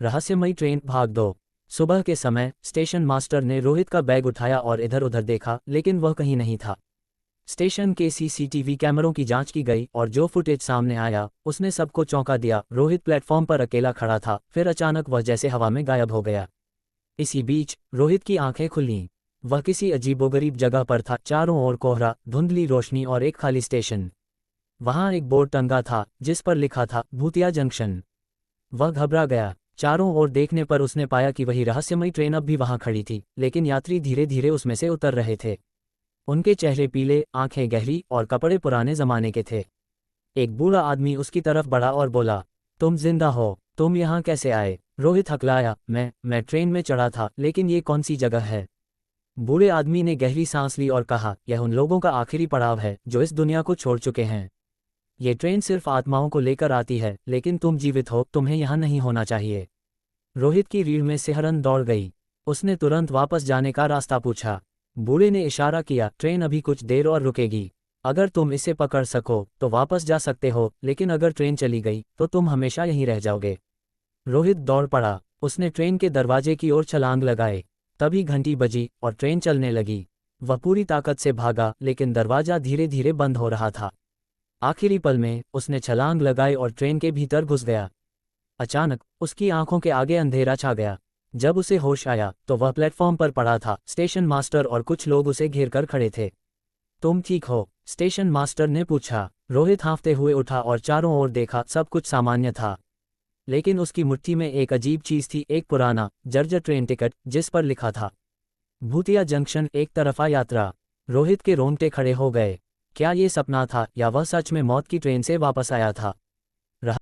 रहस्यमयी ट्रेन भाग 2। सुबह के समय स्टेशन मास्टर ने रोहित का बैग उठाया और इधर उधर देखा, लेकिन वह कहीं नहीं था। स्टेशन के सीसीटीवी कैमरों की जांच की गई और जो फुटेज सामने आया उसने सबको चौंका दिया। रोहित प्लेटफॉर्म पर अकेला खड़ा था, फिर अचानक वह जैसे हवा में गायब हो गया। इसी बीच रोहित की आंखें खुलीं। वह किसी अजीबोगरीब जगह पर था, चारों ओर कोहरा, धुंधली रोशनी और एक खाली स्टेशन। वहां एक बोर्ड टंगा था जिस पर लिखा था भूतिया जंक्शन। वह घबरा गया। चारों ओर देखने पर उसने पाया कि वही रहस्यमयी ट्रेन अब भी वहां खड़ी थी, लेकिन यात्री धीरे धीरे उसमें से उतर रहे थे। उनके चेहरे पीले, आंखें गहरी और कपड़े पुराने जमाने के थे। एक बूढ़ा आदमी उसकी तरफ बढ़ा और बोला, तुम जिंदा हो? तुम यहाँ कैसे आए? रोहित हकलाया, मैं ट्रेन में चढ़ा था, लेकिन ये कौन सी जगह है? बूढ़े आदमी ने गहरी सांस ली और कहा, यह उन लोगों का आखिरी पड़ाव है जो इस दुनिया को छोड़ चुके हैं। ये ट्रेन सिर्फ आत्माओं को लेकर आती है, लेकिन तुम जीवित हो, तुम्हें यहाँ नहीं होना चाहिए। रोहित की रीढ़ में सिहरन दौड़ गई। उसने तुरंत वापस जाने का रास्ता पूछा। बूढ़े ने इशारा किया, ट्रेन अभी कुछ देर और रुकेगी। अगर तुम इसे पकड़ सको तो वापस जा सकते हो, लेकिन अगर ट्रेन चली गई तो तुम हमेशा यहीं रह जाओगे। रोहित दौड़ पड़ा। उसने ट्रेन के दरवाजे की ओर छलांग लगाए। तभी घंटी बजी और ट्रेन चलने लगी। वह पूरी ताकत से भागा, लेकिन दरवाजा धीरे धीरे बंद हो रहा था। आखिरी पल में उसने छलांग लगाई और ट्रेन के भीतर घुस गया। अचानक उसकी आंखों के आगे अंधेरा छा गया। जब उसे होश आया तो वह प्लेटफॉर्म पर पड़ा था। स्टेशन मास्टर और कुछ लोग उसे घेर कर खड़े थे। तुम ठीक हो? स्टेशन मास्टर ने पूछा। रोहित हांफते हुए उठा और चारों ओर देखा, सब कुछ सामान्य था। लेकिन उसकी मुट्ठी में एक अजीब चीज थी, एक पुराना जर्जर ट्रेन टिकट जिस पर लिखा था भूतिया जंक्शन, एक तरफा यात्रा। रोहित के रोंगटे खड़े हो गए। क्या ये सपना था या वह सच में मौत की ट्रेन से वापस आया था?